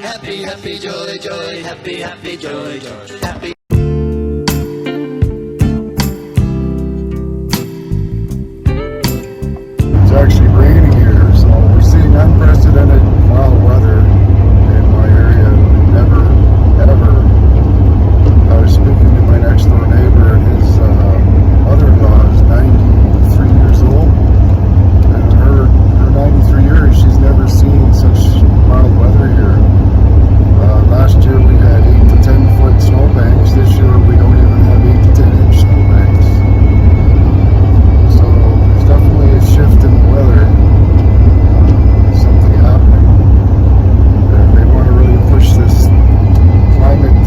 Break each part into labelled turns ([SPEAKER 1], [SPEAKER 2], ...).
[SPEAKER 1] Happy, happy, joy, joy, happy, happy, joy, joy, happy.
[SPEAKER 2] It's actually raining here, so we're seeing unprecedented mild weather in my area. Never, ever. I was speaking to my next door neighbor, and his mother-in-law is 93 years old, and her 93 years, she's never seen such mild weather here. Last year we had 8 to 10 foot snowbanks. This year we don't even have 8 to 10 inch snowbanks. So there's definitely a shift in the weather. Something happening. They want to really push this climate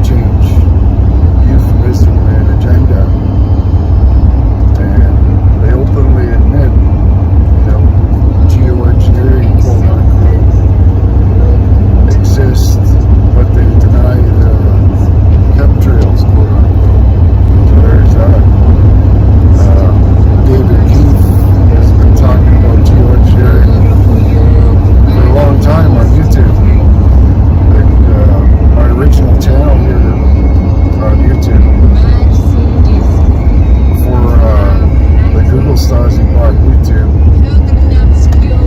[SPEAKER 2] change euphemism and agenda. And they openly admit, geoengineering, quote unquote, exists, but they deny the chemtrails, quote unquote. So there's that. David Keith has been talking about geoengineering for a long time on YouTube. And my original channel here on YouTube, before the Google Stasi bought YouTube,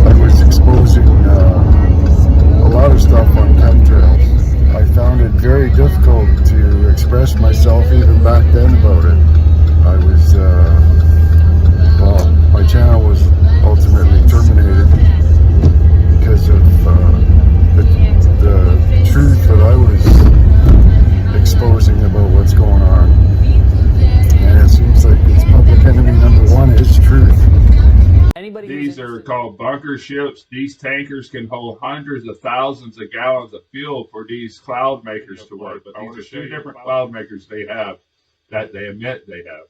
[SPEAKER 2] I was exposing a lot of stuff on chemtrails. I found it very difficult to express myself even back then about it. I was, my channel was ultimately terminated because of the truth that I was exposing about what's going on. And it seems like it's public enemy number one is truth.
[SPEAKER 3] These are called bunker ships. These tankers can hold hundreds of thousands of gallons of fuel for these cloud makers to work. But these are 2 different cloud makers they have that they admit they have.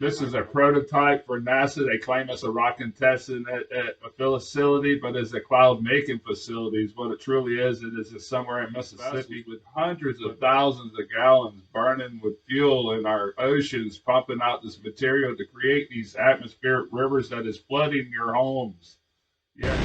[SPEAKER 3] This is a prototype for NASA. They claim it's a rock and testing at a facility, but it's a cloud making facility. What it truly is, it is somewhere in Mississippi with hundreds of thousands of gallons burning with fuel in our oceans, pumping out this material to create these atmospheric rivers that is flooding your homes. Yeah.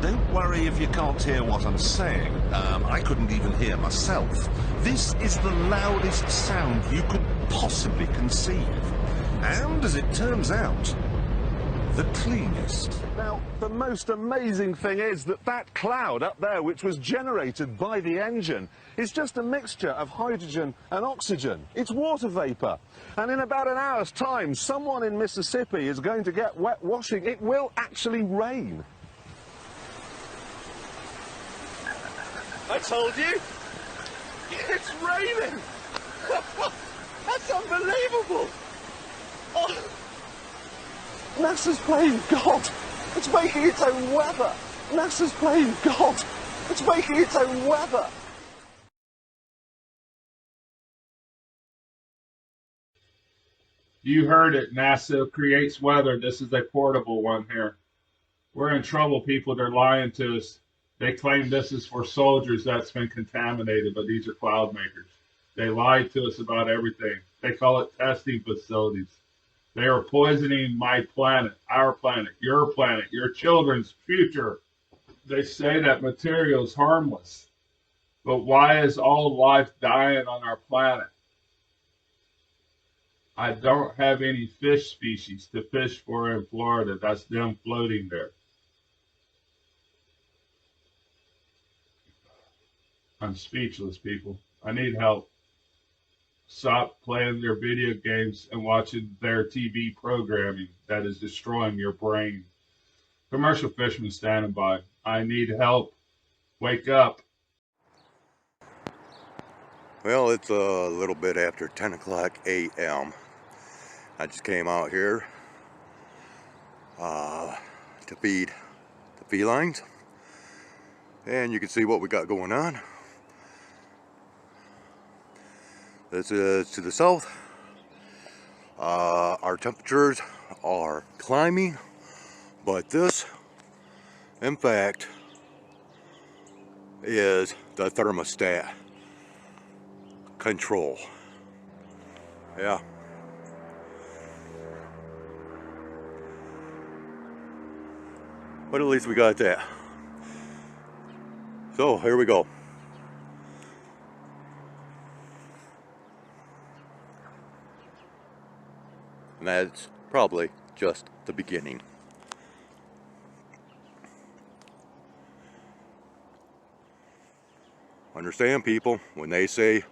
[SPEAKER 4] Don't worry if you can't hear what I'm saying. I couldn't even hear myself. This is the loudest sound you could possibly conceive. And as it turns out, the cleanest. Now, the most amazing thing is that cloud up there, which was generated by the engine, is just a mixture of hydrogen and oxygen. It's water vapor. And in about an hour's time, someone in Mississippi is going to get wet washing. It will actually rain. I told you! It's raining! That's unbelievable! Oh. NASA's playing God! It's making its own weather! NASA's playing God! It's making its own weather!
[SPEAKER 3] You heard it. NASA creates weather. This is a portable one here. We're in trouble, people. They're lying to us. They claim this is for soldiers that's been contaminated, but these are cloud makers. They lied to us about everything. They call it testing facilities. They are poisoning my planet, our planet, your children's future. They say that material is harmless. But why is all life dying on our planet? I don't have any fish species to fish for in Florida. That's them floating there. I'm speechless, people. I need help. Stop playing their video games and watching their TV programming that is destroying your brain. Commercial fishermen standing by. I need help. Wake up.
[SPEAKER 5] Well, it's a little bit after 10 o'clock a.m. I just came out here to feed the felines. And you can see what we got going on. This is to the south. Our temperatures are climbing, but this, in fact, is the thermostat control. Yeah. But at least we got that. So here we go. And that's probably just the beginning. Understand, people, when they say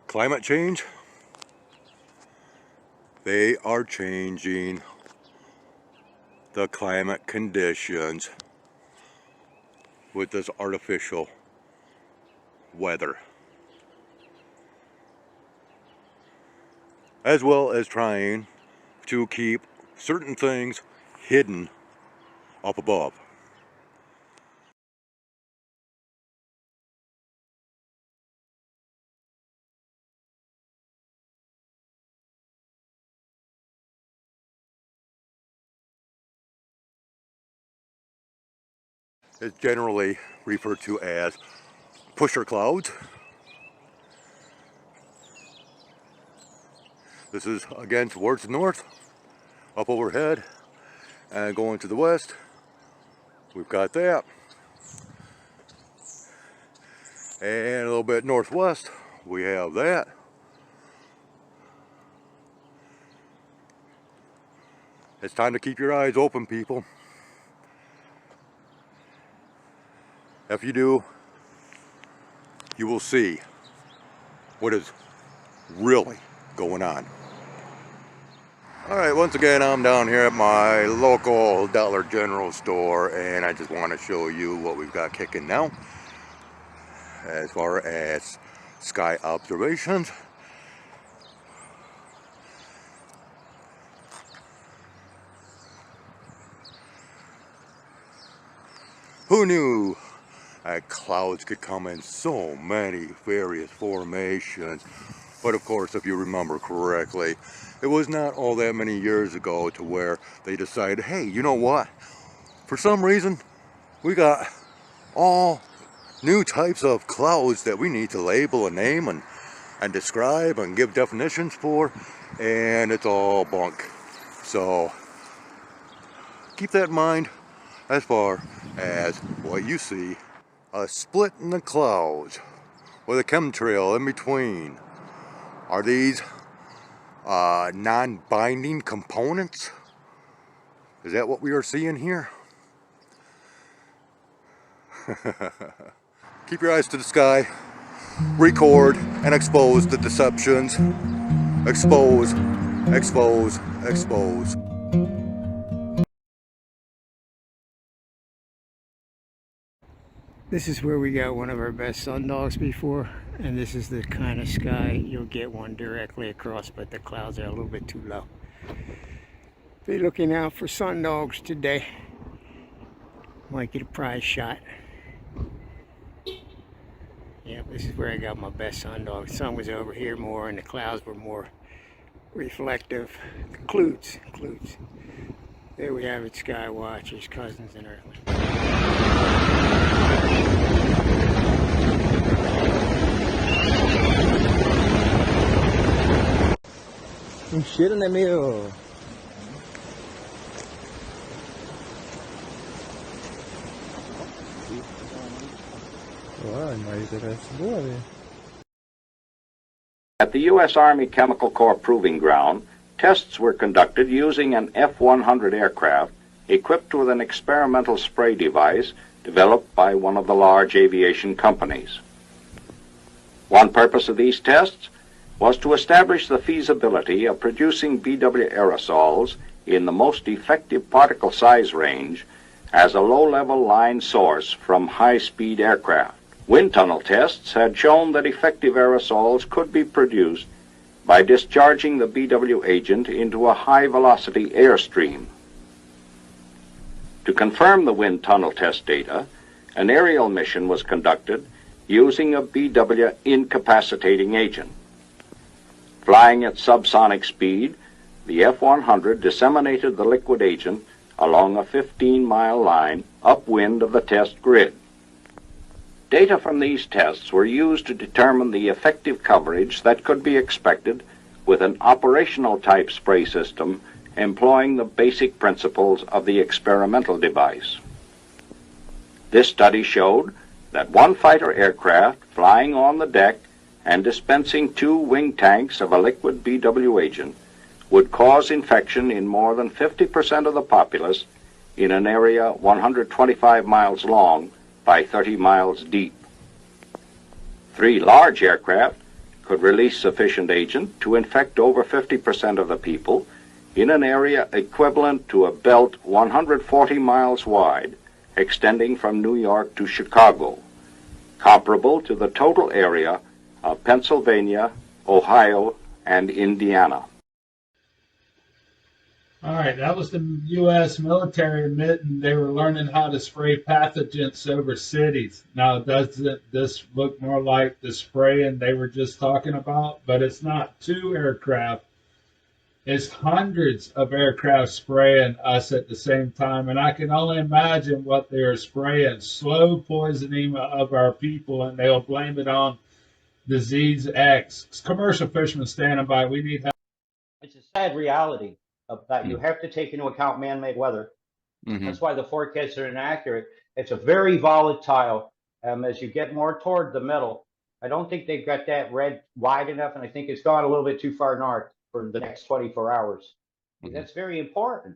[SPEAKER 5] climate change, they are changing the climate conditions with this artificial weather, as well as trying to keep certain things hidden up above. It's generally referred to as pusher clouds. This is again towards the north, up overhead, and going to the west. We've got that. And a little bit northwest, we have that. It's time to keep your eyes open, people. If you do, you will see what is really going on. Alright, once again, I'm down here at my local Dollar General store, and I just want to show you what we've got kicking now as far as sky observations. Who knew clouds could come in so many various formations? But of course, if you remember correctly, it was not all that many years ago to where they decided, hey, you know what? For some reason, we got all new types of clouds that we need to label and name and describe and give definitions for, and it's all bunk. So keep that in mind as far as what you see. A split in the clouds with a chemtrail in between. Are these non-binding components? Is that what we are seeing here? Keep your eyes to the sky, record and expose the deceptions. Expose, expose, expose.
[SPEAKER 6] This is where we got one of our best sundogs before, and this is the kind of sky you'll get one directly across, but the clouds are a little bit too low. Be looking out for sundogs today. Might get a prize shot. Yeah, this is where I got my best sundog. The sun was over here more and the clouds were more reflective. Klutes. There we have it, Sky Watchers, cousins and earthlings.
[SPEAKER 7] Un cheiro, né, meio... Uai, mas parece boa, velho.
[SPEAKER 8] At the U.S. Army Chemical Corps Proving Ground, tests were conducted using an F-100 aircraft equipped with an experimental spray device developed by one of the large aviation companies. One purpose of these tests was to establish the feasibility of producing BW aerosols in the most effective particle size range as a low-level line source from high-speed aircraft. Wind tunnel tests had shown that effective aerosols could be produced by discharging the BW agent into a high-velocity airstream. To confirm the wind tunnel test data, an aerial mission was conducted using a BW incapacitating agent. Flying at subsonic speed, the F-100 disseminated the liquid agent along a 15-mile line upwind of the test grid. Data from these tests were used to determine the effective coverage that could be expected with an operational type spray system employing the basic principles of the experimental device. This study showed that one fighter aircraft flying on the deck and dispensing 2 wing tanks of a liquid BW agent would cause infection in more than 50% of the populace in an area 125 miles long by 30 miles deep. 3 large aircraft could release sufficient agent to infect over 50% of the people in an area equivalent to a belt 140 miles wide, extending from New York to Chicago, comparable to the total area of Pennsylvania, Ohio, and Indiana.
[SPEAKER 3] All right, that was the U.S. military admitting they were learning how to spray pathogens over cities. Now, doesn't this look more like the spraying they were just talking about? But it's not 2 aircraft. It's hundreds of aircraft spraying us at the same time. And I can only imagine what they are spraying. Slow poisoning of our people, and they'll blame it on disease X. Commercial fishermen standing by. We need help.
[SPEAKER 9] It's a sad reality of that you have to take into account man-made weather. That's why the forecasts are inaccurate. It's a very volatile. As you get more toward the middle, I don't think they've got that red wide enough, and I think it's gone a little bit too far north for the next 24 hours. That's very important.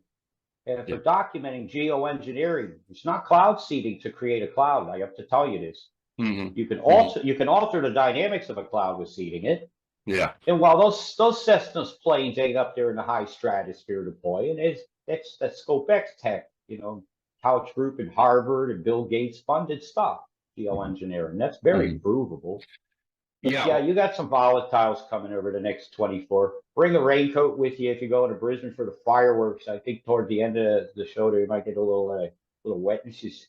[SPEAKER 9] And for documenting geoengineering, it's not cloud seeding to create a cloud. I have to tell you this. You can alter the dynamics of a cloud with seeding it.
[SPEAKER 5] Yeah.
[SPEAKER 9] And while those Cessna's planes ain't up there in the high stratosphere deploying, that's ScopeX tech, Couch Group and Harvard and Bill Gates funded stuff, geoengineering. That's very provable. But yeah, you got some volatiles coming over the next 24. Bring a raincoat with you if you go to Brisbane for the fireworks. I think toward the end of the show there, you might get a little wetnesses.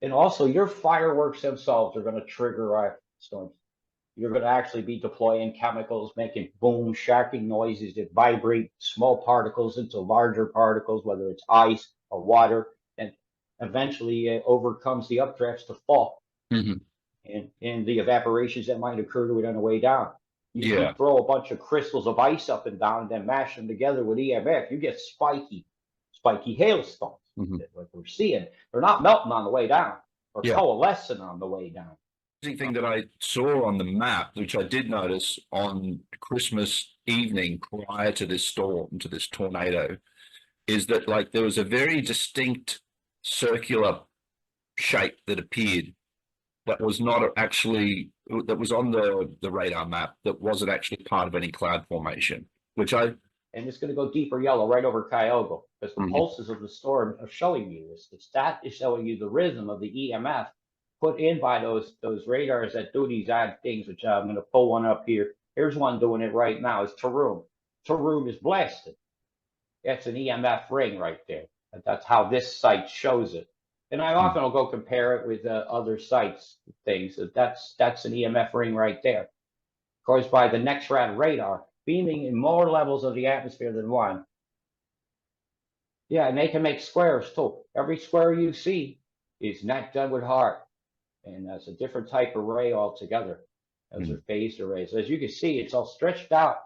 [SPEAKER 9] And also, your fireworks themselves are going to trigger storms. You're going to actually be deploying chemicals, making boom, shocking noises that vibrate small particles into larger particles, whether it's ice or water, and eventually it overcomes the updrafts to fall. And the evaporations that might occur to it on the way down. You can throw a bunch of crystals of ice up and down and then mash them together with EMF. You get spiky hailstones like we're seeing. They're not melting on the way down or coalescing on the way down.
[SPEAKER 10] Thing that I saw on the map, which I did notice on Christmas evening prior to this storm, to this tornado, is that there was a very distinct circular shape that appeared that was not actually, that was on the radar map, that wasn't actually part of any cloud formation, and
[SPEAKER 9] it's going to go deeper yellow right over Cuyahoga because the pulses of the storm are showing you this. The stat is showing you the rhythm of the EMF put in by those radars that do these odd things, which I'm going to pull one up here. Here's one doing it right now. It's Taroom. Taroom is blasted. That's an EMF ring right there. That's how this site shows it. And I often will go compare it with other sites, things. That's an EMF ring right there. Caused by the NEXRAD radar, beaming in more levels of the atmosphere than one. Yeah, and they can make squares too. Every square you see is not done with heart. And that's a different type of array altogether. Those are phased arrays. As you can see, it's all stretched out.